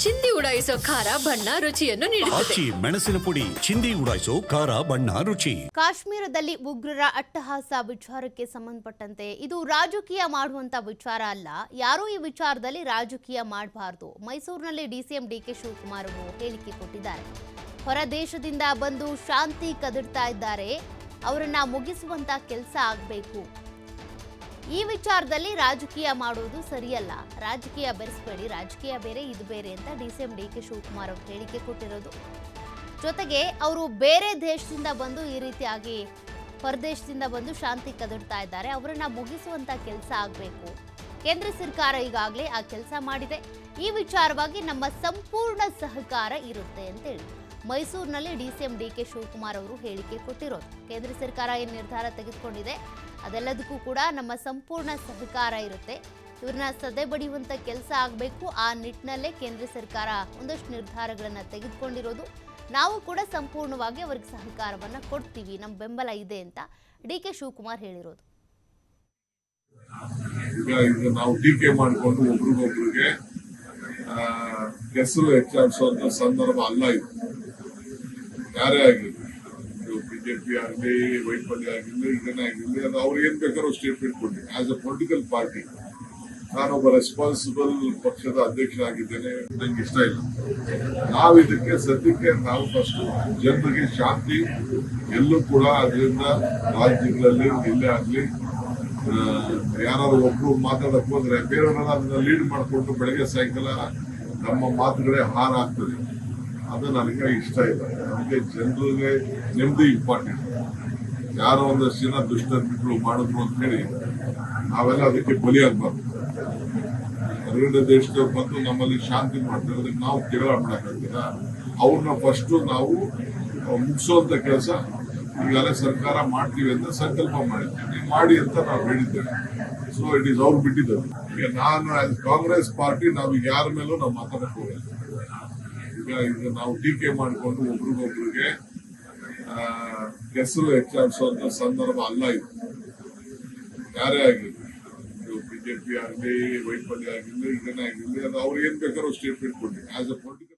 ಚಿಂದಿ ಉಡಾಯಿಸೋ ಖಾರ ಬಣ್ಣ ರುಚಿಯನ್ನು ನೀಡುತ್ತದೆ. ಮೆಣಸಿನ ಪುಡಿ ಚಿಂದಿ ಉಡಾಯಿಸೋ ಖಾರ ಬಣ್ಣ ರುಚಿ. ಕಾಶ್ಮೀರದಲ್ಲಿ ಉಗ್ರರ ಅಟ್ಟಹಾಸ ವಿಚಾರಕ್ಕೆ ಸಂಬಂಧಪಟ್ಟಂತೆ ಇದು ರಾಜಕೀಯ ಮಾಡುವಂತ ವಿಚಾರ ಅಲ್ಲ. ಯಾರೂ ಈ ವಿಚಾರದಲ್ಲಿ ರಾಜಕೀಯ ಮಾಡಬಾರದು. ಮೈಸೂರಿನಲ್ಲಿ ಡಿಸಿಎಂ ಡಿಕೆ ಶಿವಕುಮಾರ್ ಅವರು ಹೇಳಿಕೆ ಕೊಟ್ಟಿದ್ದಾರೆ. ಹೊರ ದೇಶದಿಂದ ಬಂದು ಶಾಂತಿ ಕದಡ್ತಾ ಇದ್ದಾರೆ, ಅವರನ್ನ ಮುಗಿಸುವಂತ ಕೆಲಸ ಆಗಬೇಕು. ಈ ವಿಚಾರದಲ್ಲಿ ರಾಜಕೀಯ ಮಾಡುವುದು ಸರಿಯಲ್ಲ, ರಾಜಕೀಯ ಬೆರೆಸಬೇಡಿ, ರಾಜಕೀಯ ಬೇರೆ ಇದು ಬೇರೆ ಅಂತ ಡಿಸಿಎಂ ಡಿಕೆ ಶಿವಕುಮಾರ್ ಅವರು ಹೇಳಿಕೆ ಕೊಟ್ಟಿರೋದು. ಜೊತೆಗೆ ಅವರು ಬೇರೆ ದೇಶದಿಂದ ಬಂದು ಈ ರೀತಿಯಾಗಿ ಹೊರದೇಶದಿಂದ ಬಂದು ಶಾಂತಿ ಕದಡ್ತಾ ಇದ್ದಾರೆ, ಅವರನ್ನ ಮುಗಿಸುವಂತ ಕೆಲಸ ಆಗಬೇಕು. ಕೇಂದ್ರ ಸರ್ಕಾರ ಈಗಾಗಲೇ ಆ ಕೆಲಸ ಮಾಡಿದೆ. ಈ ವಿಚಾರವಾಗಿ ನಮ್ಮ ಸಂಪೂರ್ಣ ಸಹಕಾರ ಇರುತ್ತೆ ಅಂತ ಹೇಳಿ ಮೈಸೂರಿನಲ್ಲಿ ಡಿಸಿಎಂ ಡಿಕೆ ಶಿವಕುಮಾರ್ ಅವರು ಹೇಳಿಕೆ ಕೊಟ್ಟಿರೋದು. ಕೇಂದ್ರ ಸರ್ಕಾರ ಏನು ನಿರ್ಧಾರ ತೆಗೆದುಕೊಂಡಿದೆ ಅದೆಲ್ಲದಕ್ಕೂ ಕೂಡ ನಮ್ಮ ಸಂಪೂರ್ಣ ಸಹಕಾರ ಇರುತ್ತೆ. ಇವ್ರನ್ನ ಸದೆ ಬಡಿಯುವಂತ ಕೆಲಸ ಆಗಬೇಕು. ಆ ನಿಟ್ಟಿನಲ್ಲೇ ಕೇಂದ್ರ ಸರ್ಕಾರ ಒಂದಷ್ಟು ನಿರ್ಧಾರಗಳನ್ನ ತೆಗೆದುಕೊಂಡಿರೋದು. ನಾವು ಕೂಡ ಸಂಪೂರ್ಣವಾಗಿ ಅವರಿಗೆ ಸಹಕಾರವನ್ನ ಕೊಡ್ತೀವಿ, ನಮ್ಮ ಬೆಂಬಲ ಇದೆ ಅಂತ ಡಿಕೆ ಶಿವಕುಮಾರ್ ಹೇಳಿರೋದು. ಈಗ ನಾವು ಟೀಕೆ ಮಾಡಿಕೊಂಡು ಒಬ್ರಿಗೊಬ್ರಿಗೆ ಹೆಸರು ಹೆಚ್ಚಾಡಿಸುವಂತ ಸಂದರ್ಭ ಅಲ್ಲ ಇದು. ಯಾರೇ ಆಗಿರಲಿ, ಬಿಜೆಪಿ ಆಗಲಿ, ವೈಫಲ್ಯ ಆಗಿರಲಿ, ಇದನ್ನೇ ಆಗಿರಲಿ, ಅದು ಅವ್ರು ಏನ್ ಬೇಕಾದ್ರೂ ಸ್ಟೇಟ್ಮೆಂಟ್ ಕೊಡ್ಲಿ. ಆಸ್ ಎ ಪೊಲಿಟಿಕಲ್ ಪಾರ್ಟಿ ನಾನೊಬ್ಬ ರೆಸ್ಪಾನ್ಸಿಬಲ್ ಪಕ್ಷದ ಅಧ್ಯಕ್ಷ ಆಗಿದ್ದೇನೆ, ನಂಗೆ ಇಷ್ಟ ಇಲ್ಲ. ನಾವು ಇದಕ್ಕೆ ಸದ್ಯಕ್ಕೆ ನಾವು ಫಸ್ಟ್ ಜನರಿಗೆ ಶಾಂತಿ ಎಲ್ಲೂ ಕೂಡ ಅದರಿಂದ ರಾಜ್ಯಗಳಲ್ಲಿ ಎಲ್ಲೇ ಆಗ್ಲಿ ಯಾರು ಒಬ್ರು ಮಾತಾಡಕ್ ಹೋದ್ರೆ ಬೇರೆಯವರೆಲ್ಲ ಅದನ್ನ ಲೀಡ್ ಮಾಡಿಕೊಂಡು ಬೆಳಗ್ಗೆ ಸಾಯಂಕಾಲ ನಮ್ಮ ಮಾತುಗಳೇ ಹಾರ ಆಗ್ತದೆ. ಅದು ನನಗೆ ಇಷ್ಟ ಇಲ್ಲ. ನಮಗೆ ಜನರಿಗೆ ನೆಮ್ಮದಿ ಇಂಪಾರ್ಟೆಂಟ್. ಯಾರೋ ಒಂದಷ್ಟು ಜನ ದುಷ್ಟರು ಮಾಡಿದ್ರು ಅಂತ ಹೇಳಿ ನಾವೆಲ್ಲ ಅದಕ್ಕೆ ಬಲಿಯಾಗಬಾರ್ದು. ಹೊರಗಡೆ ದೇಶದವ್ರು ಬಂದು ನಮ್ಮಲ್ಲಿ ಶಾಂತಿ ಮಾಡ್ತಾರೆ, ಅದಕ್ಕೆ ನಾವು ಜಗಳ ಮಾಡಕ್ಕಾಗ್ತದ? ಅವ್ರನ್ನ ಫಸ್ಟ್ ನಾವು ಮುಗಿಸುವಂತ ಕೆಲಸ ಈಗಾಗಲೇ ಸರ್ಕಾರ ಮಾಡ್ತೀವಿ ಅಂತ ಸಂಕಲ್ಪ ಮಾಡಿದ್ದೀವಿ, ಮಾಡಿ ಅಂತ ನಾವು ಹೇಳಿದ್ದೇವೆ. ಸೊ ಇಟ್ ಈಸ್ ಅವ್ರು ಬಿಟ್ಟಿದ್ದಾರೆ. ಈಗ ನಾನು ಆಸ್ ಕಾಂಗ್ರೆಸ್ ಪಾರ್ಟಿ ನಾವೀಗ ಯಾರ ಮೇಲೂ ನಾವು ಮಾತಾಡಕ್ ಹೋಗಲ್ಲ. ಈಗ ನಾವು ಟೀಕೆ ಮಾಡಿಕೊಂಡು ಒಬ್ರಿಗೊಬ್ರಿಗೆ ಹೆಸರು ಹೆಚ್ಚಾಡಿಸುವಂತ ಸಂದರ್ಭ ಅಲ್ಲ ಇದು. ಯಾರೇ ಆಗಿರಲಿ, ಬಿಜೆಪಿ ಆಗಲಿ, ವೈಫಲ್ಯ ಆಗಿರಲಿ, ಇದನ್ನೇ ಆಗಿರಲಿ, ಅದು ಅವ್ರು ಏನ್ ಬೇಕಾದ್ರೂ ಸ್ಟೇಟ್ಮೆಂಟ್ ಕೊಡ್ಲಿ. As A political